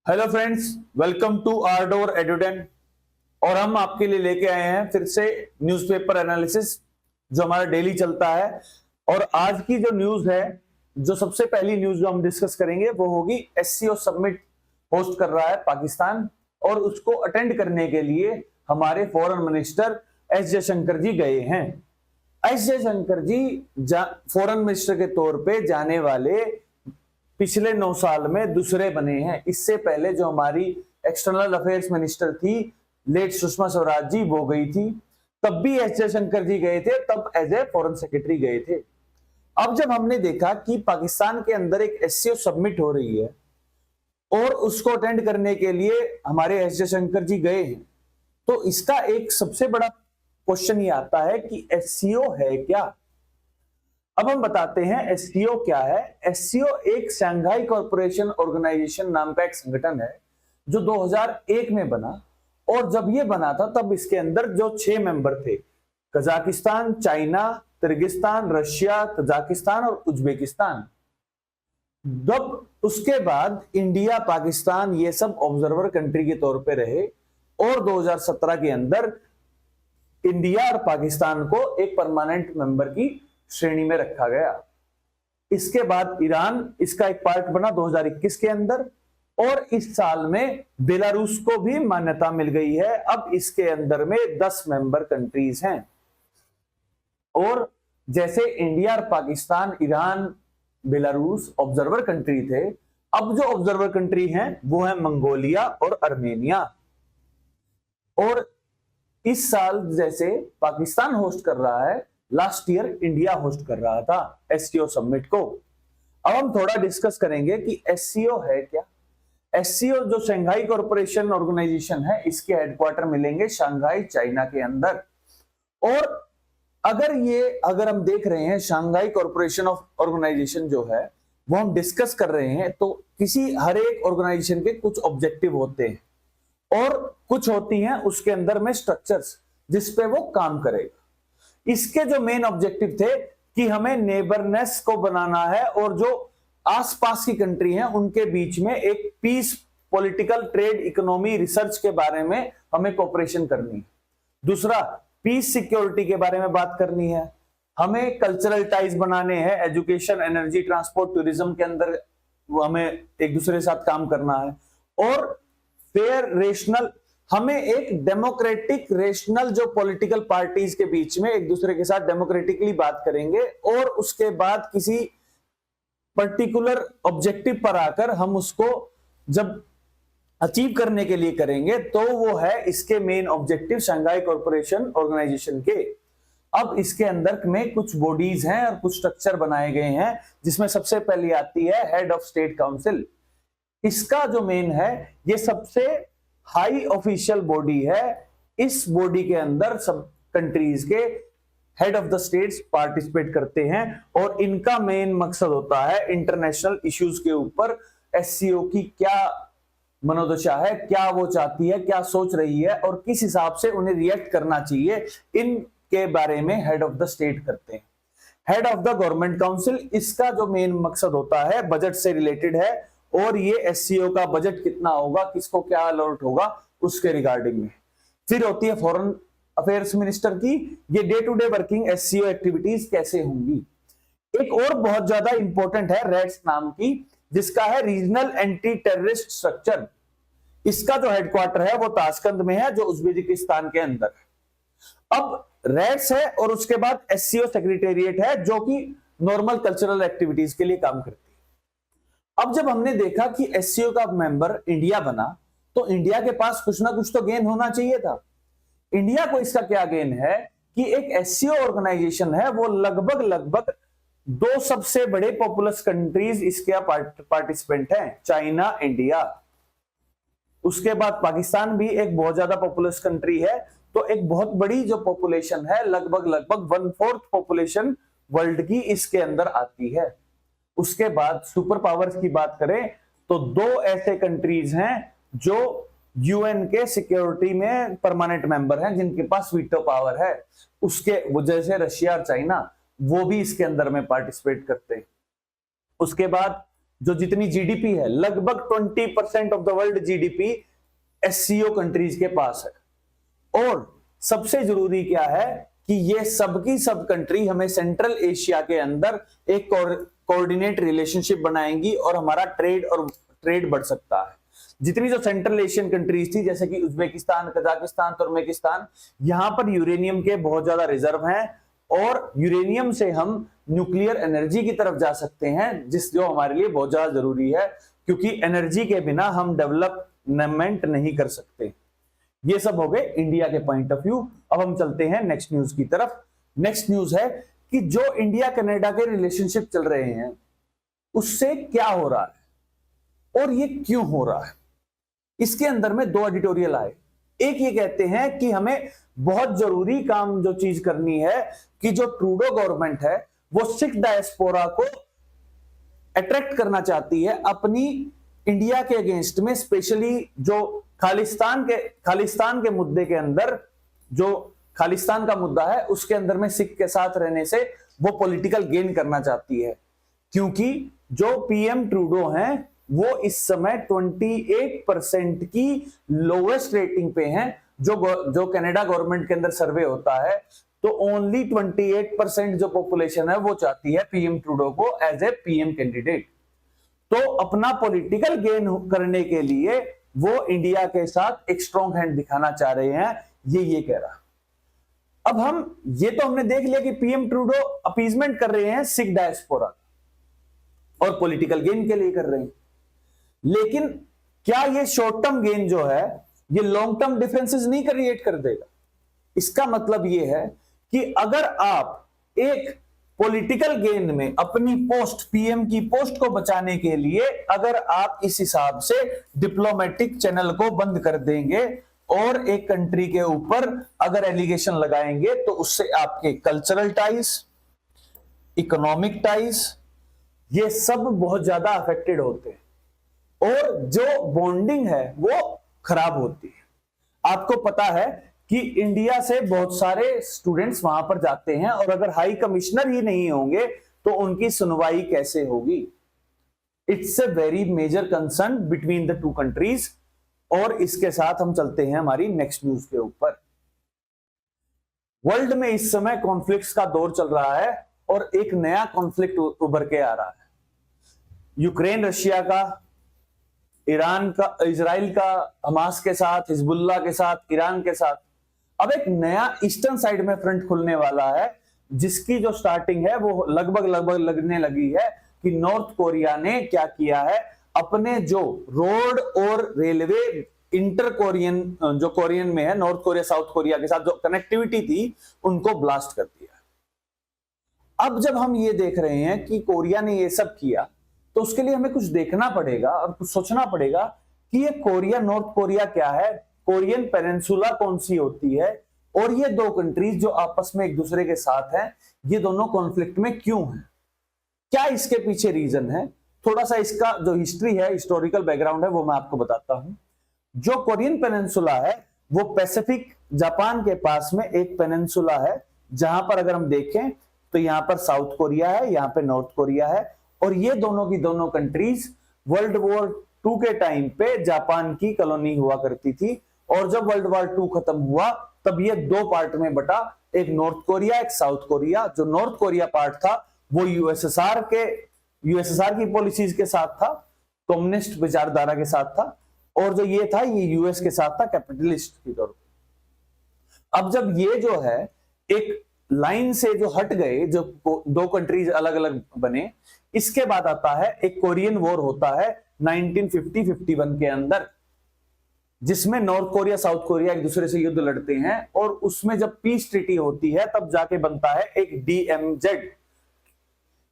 Hello friends, welcome to आर्डोर एडुडेन। और हम आपके लिए लेके आए हैं फिर से न्यूज़पेपर एनालिसिस जो हमारा डेली चलता है। और आज की जो न्यूज है, जो सबसे पहली न्यूज जो हम डिस्कस करेंगे वो होगी एससीओ समिट होस्ट कर रहा है पाकिस्तान, और उसको अटेंड करने के लिए हमारे फॉरेन मिनिस्टर एस जयशंकर जी गए हैं। एस जयशंकर जी फॉरेन मिनिस्टर के तौर पे जाने वाले पिछले 9 साल में दूसरे बने हैं। इससे पहले जो हमारी एक्सटर्नल अफेयर्स मिनिस्टर थी लेट सुषमा स्वराज जी, वो गई थी, तब भी एस जयशंकर जी गए थे, तब एज ए फॉरेन सेक्रेटरी गए थे। अब जब हमने देखा कि पाकिस्तान के अंदर एक एससीओ सबमिट हो रही है और उसको अटेंड करने के लिए हमारे एस जयशंकर जी गए हैं, तो इसका एक सबसे बड़ा क्वेश्चन ये आता है कि एससीओ है क्या। अब हम बताते हैं एससीओ क्या है। एससीओ एक शंघाई कॉरपोरेशन ऑर्गेनाइजेशन नाम का एक संगठन है जो 2001 में बना, और जब ये बना था तब इसके अंदर जो 6 मेंबर थे, Kazakhstan, China, Kyrgyzstan, Russia, Tajikistan और उज्बेकिस्तान। जब उसके बाद इंडिया, पाकिस्तान ये सब ऑब्जर्वर कंट्री के तौर पे रहे, और 2017 के अंदर इंडिया और पाकिस्तान को एक परमानेंट मेंबर की श्रेणी में रखा गया। इसके बाद ईरान इसका एक पार्ट बना 2021 के अंदर, और इस साल में बेलारूस को भी मान्यता मिल गई है। अब इसके अंदर में 10 मेंबर कंट्रीज हैं। और जैसे इंडिया और Pakistan, Iran, Belarus observer country थे, अब जो ऑब्जर्वर कंट्री हैं वो है मंगोलिया और अर्मेनिया। और इस साल जैसे पाकिस्तान होस्ट कर रहा है, लास्ट ईयर इंडिया होस्ट कर रहा था एससीओ समिट को। अब हम थोड़ा डिस्कस करेंगे कि एससीओ है क्या। एससीओ जो शंघाई कॉरपोरेशन ऑर्गेनाइजेशन है, इसके हेडक्वार्टर मिलेंगे शंघाई, चाइना के अंदर। और अगर हम देख रहे हैं शंघाई कॉरपोरेशन ऑफ ऑर्गेनाइजेशन जो है वो हम डिस्कस कर रहे हैं, तो किसी हर एक ऑर्गेनाइजेशन के कुछ ऑब्जेक्टिव होते हैं और कुछ होती हैं उसके अंदर में स्ट्रक्चर्स जिसपे वो काम करेगा। इसके जो मेन ऑब्जेक्टिव थे कि हमें नेबरनेस को बनाना है, और जो आसपास की कंट्री हैं उनके बीच में एक peace, political, trade, economy, research के बारे में हमें कोऑपरेशन करनी है। दूसरा, पीस सिक्योरिटी के बारे में बात करनी है। हमें कल्चरल टाइज बनाने हैं, एजुकेशन, एनर्जी, ट्रांसपोर्ट, टूरिज्म के अंदर वो हमें एक दूसरे के साथ काम करना है। और फेयर, रेशनल, हमें एक डेमोक्रेटिक, रेशनल जो पॉलिटिकल पार्टीज के बीच में एक दूसरे के साथ डेमोक्रेटिकली बात करेंगे, और उसके बाद किसी पर्टिकुलर ऑब्जेक्टिव पर आकर हम उसको जब अचीव करने के लिए करेंगे, तो वो है इसके main objective Shanghai corporation organisation के। अब इसके अंदर में कुछ बॉडीज हैं और कुछ स्ट्रक्चर बनाए गए हैं, जिसमें सबसे पहले आती है हेड ऑफ स्टेट काउंसिल। इसका जो मेन है, ये सबसे हाई ऑफिशियल बॉडी है। इस बॉडी के अंदर सब कंट्रीज के head of the states participate करते हैं, और इनका मेन मकसद होता है इंटरनेशनल इश्यूज के ऊपर एससीओ की क्या मनोदशा है, क्या वो चाहती है, क्या सोच रही है, और किस हिसाब से उन्हें रिएक्ट करना चाहिए, इनके बारे में हेड ऑफ द स्टेट करते हैं। Head of the government council, इसका जो मेन मकसद होता है बजट से रिलेटेड है, और ये एससीओ का बजट कितना होगा, किसको क्या अलॉट होगा, उसके रिगार्डिंग में। फिर होती है फॉरेन अफेयर्स मिनिस्टर की, ये day to day working SCO activities कैसे होंगी। एक और बहुत ज्यादा इंपॉर्टेंट है रेड्स नाम की, जिसका है रीजनल एंटी टेररिस्ट स्ट्रक्चर। इसका जो हेडक्वार्टर है वो ताशकंद में है, जो उज्बेकिस्तान के अंदर है। अब रेड्स है, और उसके बाद एससीओ सेक्रेटेरिएट है, जो कि नॉर्मल कल्चरल एक्टिविटीज के लिए काम करती है। अब जब हमने देखा कि एससीओ का मेंबर इंडिया बना, तो इंडिया के पास कुछ ना कुछ तो गेन होना चाहिए था। इंडिया को इसका क्या गेन है कि एक एससीओ ऑर्गेनाइजेशन है, वो लगभग 2 सबसे बड़े पॉपुलस कंट्रीज इसके पार्टिसिपेंट हैं, चाइना, इंडिया। उसके बाद पाकिस्तान भी एक बहुत ज्यादा पॉपुलस कंट्री है, तो एक बहुत बड़ी जो पॉपुलेशन है, लगभग 1/4 पॉपुलेशन वर्ल्ड की इसके अंदर आती है। उसके बाद सुपर पावर्स की बात करें तो 2 ऐसे कंट्रीज हैं जो यूएन के सिक्योरिटी में परमानेंट मेंबर हैं, जिनके पास वीटो पावर है। उसके वजह से रशिया और चाइना वो भी इसके अंदर में पार्टिसिपेट करते हैं। उसके बाद जो जितनी जीडीपी है, लगभग 20% of the world GDP SCO countries के पास है। और सबसे जरूरी क्या है कि ये सबकी सब कंट्री हमें सेंट्रल एशिया के अंदर एक कोऑर्डिनेट रिलेशनशिप बनाएंगी और हमारा ट्रेड बढ़ सकता है। जितनी जो सेंट्रल एशियन कंट्रीज थी, जैसे कि उज्बेकिस्तान, कजाकिस्तान, तुर्कमेनिस्तान, यहां पर यूरेनियम के बहुत ज्यादा रिजर्व हैं और यूरेनियम से हम न्यूक्लियर एनर्जी की तरफ जा सकते हैं, जो हमारे लिए बहुत ज्यादा जरूरी है, क्योंकि एनर्जी के बिना हम डेवलपमेंट नहीं कर सकते। ये सब हो गए इंडिया के पॉइंट ऑफ व्यू। अब हम चलते हैं नेक्स्ट न्यूज की तरफ। नेक्स्ट न्यूज है कि जो इंडिया कनाडा के रिलेशनशिप चल रहे हैं उससे क्या हो रहा है और ये क्यों हो रहा है। इसके अंदर में दो एडिटोरियल आए। एक ये कहते हैं कि हमें बहुत जरूरी काम जो चीज करनी है कि जो ट्रूडो गवर्नमेंट है वो सिख डायस्पोरा को अट्रैक्ट करना चाहती है अपनी इंडिया के अगेंस्ट में, स्पेशली जो खालिस्तान के मुद्दे के अंदर, जो खालिस्तान का मुद्दा है उसके अंदर में सिख के साथ रहने से वो पॉलिटिकल गेन करना चाहती है। क्योंकि जो पीएम ट्रूडो हैं वो इस समय 28% की लोवेस्ट रेटिंग पे हैं। जो कनाडा गवर्नमेंट के अंदर सर्वे होता है तो ओनली 28% जो पॉपुलेशन है वो चाहती है पीएम ट्रूडो को एज ए पीएम कैंडिडेट। तो अपना पॉलिटिकल गेन करने के लिए वो इंडिया के साथ एक स्ट्रॉन्ग हैंड दिखाना चाह रहे हैं, ये कह रहा। अब ये तो हमने देख लिया कि पीएम ट्रूडो अपीजमेंट कर रहे हैं सिख डायस्पोरा और पॉलिटिकल गेन के लिए कर रहे हैं। लेकिन क्या ये शॉर्ट टर्म गेन जो है ये लॉन्ग टर्म डिफरेंसेस नहीं क्रिएट कर देगा? इसका मतलब ये है कि अगर आप एक पॉलिटिकल गेन में अपनी पोस्ट, पीएम की पोस्ट को बचाने के लिए अगर आप इस हिसाब से डिप्लोमेटिक चैनल को बंद कर देंगे और एक कंट्री के ऊपर अगर एलिगेशन लगाएंगे तो उससे आपके कल्चरल टाइज, इकोनॉमिक टाइज, ये सब बहुत ज्यादा अफेक्टेड होते हैं और जो बॉन्डिंग है वो खराब होती है। आपको पता है कि इंडिया से बहुत सारे स्टूडेंट्स वहां पर जाते हैं और अगर हाई कमिश्नर ही नहीं होंगे तो उनकी सुनवाई कैसे होगी? It's a very major concern between the two countries. और इसके साथ हम चलते हैं हमारी नेक्स्ट न्यूज के ऊपर। वर्ल्ड में इस समय कॉन्फ्लिक्ट्स का दौर चल रहा है और एक नया कॉन्फ्लिक्ट उभर के आ रहा है। यूक्रेन रशिया का, ईरान का, इजराइल का हमास के साथ, हिजबुल्लाह के साथ, ईरान के साथ। अब एक नया ईस्टर्न साइड में फ्रंट खुलने वाला है जिसकी जो स्टार्टिंग है वो लगभग लगने लगी है कि नॉर्थ कोरिया ने क्या किया है, अपने जो रोड और रेलवे इंटर कोरियन, जो कोरियन में है, नॉर्थ कोरिया साउथ कोरिया के साथ जो कनेक्टिविटी थी उनको ब्लास्ट कर दिया। अब जब हम ये देख रहे हैं कि कोरिया ने ये सब किया तो उसके लिए हमें कुछ देखना पड़ेगा और कुछ सोचना पड़ेगा कि ये कोरिया, नॉर्थ कोरिया क्या है, कोरियन पेनिनसुला कौन सी होती है और ये दो कंट्रीज जो आपस में एक दूसरे के साथ हैं ये दोनों कॉन्फ्लिक्ट में क्यों हैं, क्या इसके पीछे रीजन है। थोड़ा सा इसका जो हिस्ट्री है, हिस्टोरिकल बैकग्राउंड है वो मैं आपको बताता हूं। जो कोरियन पेनिनसुला है वो पैसिफिक जापान के पास में एक पेनिनसुला है जहां पर अगर हम देखें तो यहां पर साउथ कोरिया है, यहां पर नॉर्थ कोरिया है और ये दोनों की दोनों कंट्रीज वर्ल्ड वॉर 2 के टाइम पे जापान की कॉलोनी हुआ करती थी और जब वर्ल्ड वॉर 2 खत्म हुआ तब ये दो पार्ट में बटा, एक नॉर्थ कोरिया, एक साउथ कोरिया। जो नॉर्थ कोरिया पार्ट था वो यूएसएसआर की पॉलिसीज के साथ था, कम्युनिस्ट विचारधारा के साथ था और जो ये था ये यूएस के साथ था, कैपिटलिस्ट की तौर पर। अब जब ये जो है एक लाइन से जो हट गए, जो दो कंट्रीज अलग अलग बने, इसके बाद आता है एक कोरियन वॉर होता है 1950-51 के अंदर, जिसमें नॉर्थ कोरिया साउथ कोरिया एक दूसरे से युद्ध लड़ते हैं और उसमें जब पीस ट्रीटी होती है तब जाके बनता है एक DMZ।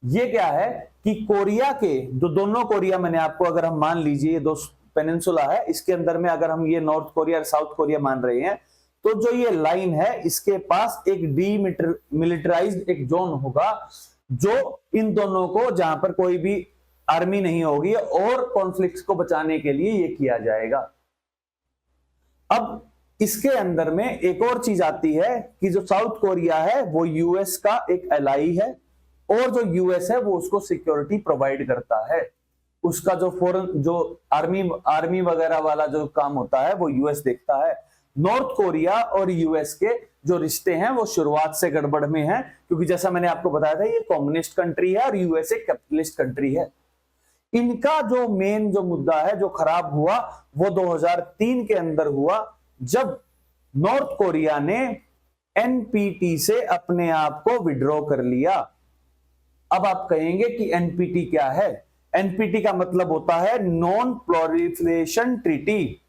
ये क्या है कि कोरिया के जो दोनों कोरिया, मैंने आपको अगर हम मान लीजिए दो पेनिनसुला है, इसके अंदर में अगर हम ये नॉर्थ कोरिया और साउथ कोरिया मान रहे हैं तो जो ये लाइन है इसके पास एक डीमिलिटराइज्ड एक जोन होगा जो इन दोनों को, जहां पर कोई भी आर्मी नहीं होगी और कॉन्फ्लिक्ट्स को बचाने के लिए ये किया जाएगा। अब इसके अंदर में एक और चीज आती है कि जो साउथ कोरिया है वो यूएस का एक एलाई है और जो यूएस है वो उसको सिक्योरिटी प्रोवाइड करता है। उसका जो फॉरेन जो आर्मी वगैरह वाला जो काम होता है वो यूएस देखता है। नॉर्थ कोरिया और यूएस के जो रिश्ते हैं वो शुरुआत से गड़बड़ में हैं, क्योंकि जैसा मैंने आपको बताया था ये कम्युनिस्ट कंट्री है और यूएस एक कैपिटलिस्ट कंट्री है। इनका जो मेन जो मुद्दा है जो खराब हुआ वो 2003 के अंदर हुआ, जब नॉर्थ कोरिया ने एनपीटी से अपने आप को विड्रॉ कर लिया। अब आप कहेंगे कि एनपीटी क्या है? एनपीटी का मतलब होता है नॉन प्रोलिफरेशन ट्रीटी।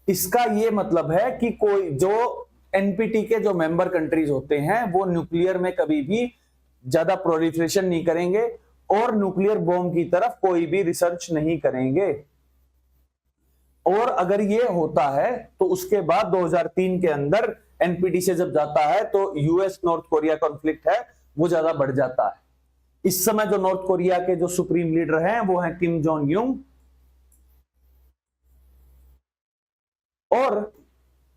इसका यह मतलब है कि कोई जो एनपीटी के जो मेंबर कंट्रीज होते हैं वो न्यूक्लियर में कभी भी ज्यादा प्रोलिफरेशन नहीं करेंगे और न्यूक्लियर बॉम्ब की तरफ कोई भी रिसर्च नहीं करेंगे। और अगर ये होता है तो उसके बाद 2003 के अंदर एनपीटी से जब जाता है तो यूएस नॉर्थ कोरिया कॉन्फ्लिक्ट है वो ज्यादा बढ़ जाता है। इस समय जो नॉर्थ कोरिया के जो सुप्रीम लीडर हैं वो हैं किम जोंग यूंग। और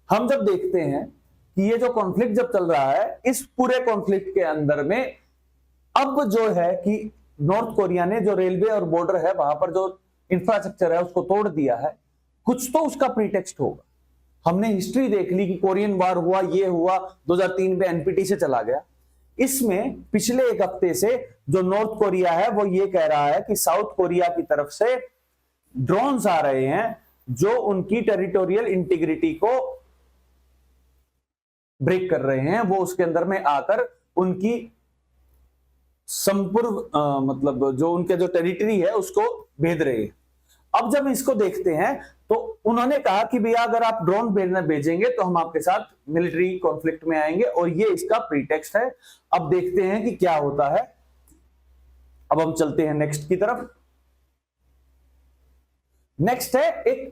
हम जब देखते हैं कि ये जो कॉन्फ्लिक्ट जब चल रहा है, इस पूरे कॉन्फ्लिक्ट के अंदर में अब जो है कि नॉर्थ कोरिया ने जो रेलवे और बॉर्डर है वहां पर जो इंफ्रास्ट्रक्चर है उसको तोड़ दिया है। कुछ तो उसका प्रीटेक्स्ट होगा। हमने हिस्ट्री देख ली कि कोरियन वार हुआ, ये हुआ, 2003 में एनपीटी से चला गया। इसमें पिछले एक हफ्ते से जो नॉर्थ कोरिया है वो ये कह रहा है कि साउथ कोरिया की तरफ से ड्रोन्स आ रहे हैं जो उनकी टेरिटोरियल इंटीग्रिटी को ब्रेक कर रहे हैं, वो उसके अंदर में आकर उनकी संपूर्ण मतलब जो उनके जो टेरिटरी है उसको भेद रहे हैं। अब जब इसको देखते हैं तो उन्होंने कहा कि भैया अगर आप ड्रोन भेजेंगे तो हम आपके साथ मिलिट्री कॉन्फ्लिक्ट में आएंगे, और ये इसका प्रीटेक्स्ट है। अब देखते हैं कि क्या होता है। अब हम चलते हैं नेक्स्ट की तरफ। नेक्स्ट है एक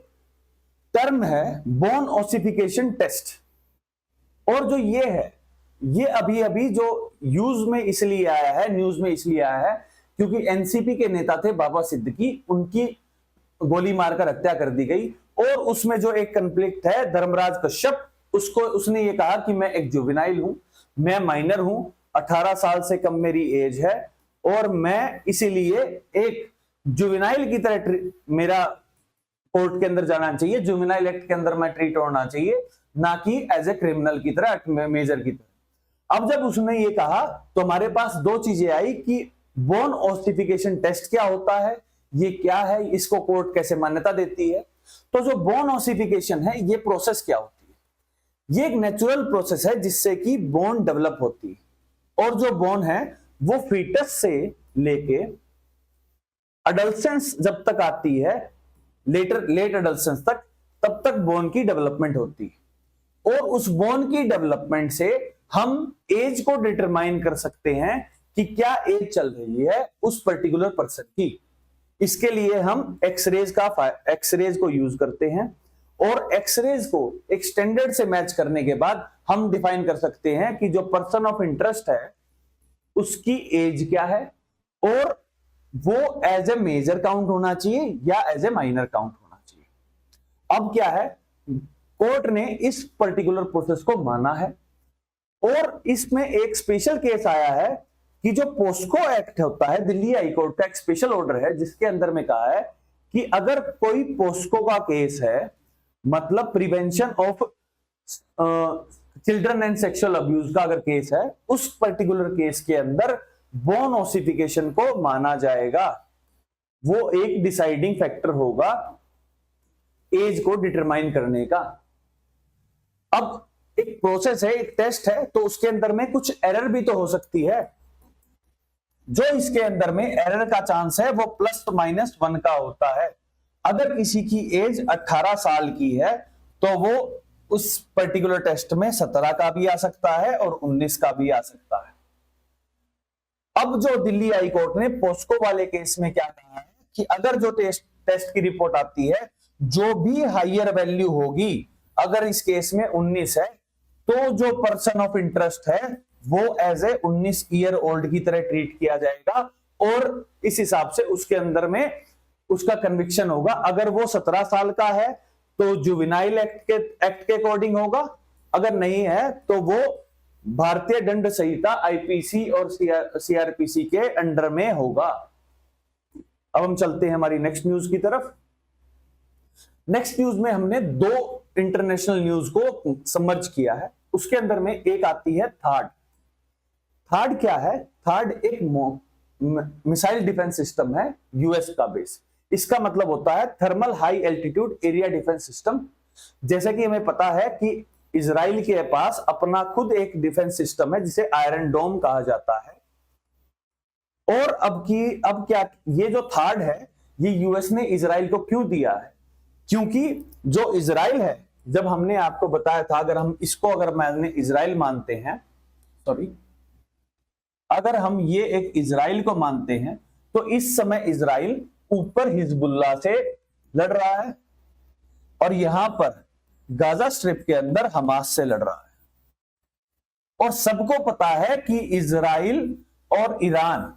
टर्म है बोन ऑसिफिकेशन टेस्ट, और जो ये है ये अभी अभी जो यूज में इसलिए आया है, न्यूज में इसलिए आया है क्योंकि एनसीपी के नेता थे बाबा सिद्दीकी, उनकी गोली मारकर हत्या कर दी गई। और उसमें जो एक कॉन्फ्लिक्ट है धर्मराज कश्यप, उसने ये कहा कि मैं एक जुवेनाइल हूं, मैं माइनर हूं, 18 साल से कम मेरी एज है और मैं इसीलिए एक जुवेनाइल की तरह मेरा कोर्ट के अंदर जाना चाहिए, जुवेनाइल एक्ट के अंदर मैं ट्रीट होना चाहिए, ना कि एज ए क्रिमिनल की तरह, मेजर की तरह। अब जब उसने ये कहा तो हमारे पास दो चीजें आई कि बोन ऑसिफिकेशन टेस्ट क्या होता है, ये क्या है, इसको कोर्ट कैसे मान्यता देती है। तो जो बोन ऑसिफिकेशन है ये प्रोसेस क्या होती है? ये एक नेचुरल प्रोसेस है जिससे कि बोन डेवलप होती है, और जो बोन है वो फीटस से लेके अडल्सेंस जब तक आती है, लेट अडल्सेंस तक, तब तक बोन की डेवलपमेंट होती है। और उस बोन की डेवलपमेंट से हम एज को डिटरमाइन कर सकते हैं कि क्या एज चल रही है उस पर्टिकुलर पर्सन की। इसके लिए हम एक्सरेज को यूज करते हैं, और एक्सरेज को एक स्टैंडर्ड से मैच करने के बाद हम डिफाइन कर सकते हैं कि जो पर्सन ऑफ इंटरेस्ट है उसकी एज क्या है, और वो एज ए मेजर काउंट होना चाहिए या एज ए माइनर काउंट होना चाहिए। अब क्या है, कोर्ट ने इस पर्टिकुलर प्रोसेस को माना है, और इसमें एक स्पेशल केस आया है कि जो पोस्को एक्ट होता है, दिल्ली हाई कोर्ट का एक स्पेशल ऑर्डर है जिसके अंदर में कहा है कि अगर कोई पोस्को का केस है, मतलब prevention of children and sexual abuse का अगर केस है, उस पर्टिकुलर केस के अंदर बोन ऑसिफिकेशन को माना जाएगा। वो एक डिसाइडिंग फैक्टर होगा एज को डिटरमाइन करने का। अब एक प्रोसेस है, एक टेस्ट है, तो उसके अंदर में कुछ एरर भी तो हो सकती है। जो इसके अंदर में एरर का चांस है वो +-1 का होता है। अगर किसी की एज 18 साल की है तो वो उस पर्टिकुलर टेस्ट में 17 का भी आ सकता है और 19 का भी आ सकता है। अब जो दिल्ली हाई कोर्ट ने पोस्को वाले केस में क्या कहा है कि अगर जो टेस्ट की रिपोर्ट आती है जो भी हायर वैल्यू होगी, अगर इस केस में 19 है तो जो पर्सन ऑफ इंटरेस्ट है वो एज ए 19 ईयर ओल्ड की तरह ट्रीट किया जाएगा, और इस हिसाब से उसके अंदर में उसका कन्विक्शन होगा। अगर वो 17 साल का है तो जुवेनाइल एक्ट के अकॉर्डिंग होगा, अगर नहीं है तो वो भारतीय दंड संहिता आईपीसी और सीआरपीसी के अंडर में होगा। अब हम चलते हैं हमारी नेक्स्ट न्यूज की तरफ। नेक्स्ट न्यूज में हमने दो इंटरनेशनल न्यूज को समर्ज किया है। उसके अंदर में एक आती है थार्ड। थार्ड क्या है? थार्ड एक मिसाइल डिफेंस सिस्टम है यूएस का बेस। इसका मतलब होता है thermal high altitude area defence system. जैसा कि हमें पता है कि इजराइल के पास अपना खुद एक डिफेंस सिस्टम है जिसे आयरन डोम कहा जाता है। और अब क्या ये जो थार्ड है ये यूएस ने इजराइल को क्यों दिया है? क्योंकि जो इजराइल है, जब हमने आपको बताया था, अगर मैंने इजराइल मानते हैं, सॉरी, अगर हम ये एक इजराइल को मानते हैं तो इस समय इजराइल ऊपर हिजबुल्लाह से लड़ रहा है और यहां पर गाजा स्ट्रिप के अंदर हमास से लड़ रहा है। और सबको पता है कि इजराइल और ईरान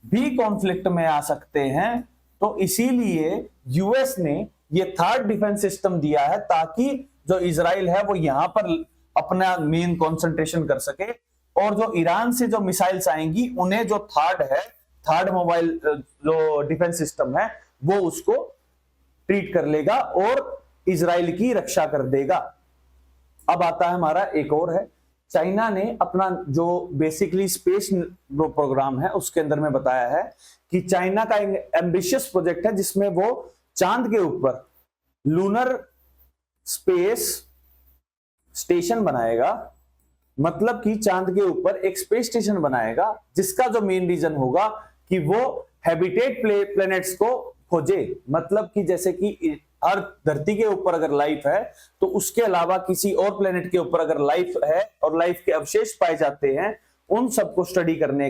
भी कॉन्फ्लिक्ट में आ सकते हैं, तो इसीलिए यूएस ने ये थर्ड डिफेंस सिस्टम दिया है ताकि जो इजराइल है वो यहां पर अपना मेन कंसंट्रेशन कर सके और जो ईरान से जो मिसाइल्स आएंगी उन्हें जो थर्ड मोबाइल जो डिफेंस सिस्टम है वो उसको ट्रीट कर लेगा और इजराइल की रक्षा कर देगा। अब आता है हमारा एक और है, चाइना ने अपना जो बेसिकली स्पेस प्रोग्राम है उसके अंदर में बताया है कि चाइना का एक एम्बिशियस प्रोजेक्ट है जिसमें वो चांद के ऊपर लूनर स्पेस स्टेशन बनाएगा। मतलब कि चांद के ऊपर एक स्पेस स्टेशन बनाएगा जिसका जो मेन रीजन होगा कि वो हैबिटेट प्लैनेट्स को खोजे। मतलब कि जैसे कि हर धरती के ऊपर अगर लाइफ है तो उसके अलावा किसी और प्लेनेट के ऊपर अगर लाइफ है और लाइफ के अवशेष पाए जाते हैं, उन सबको स्टडी करने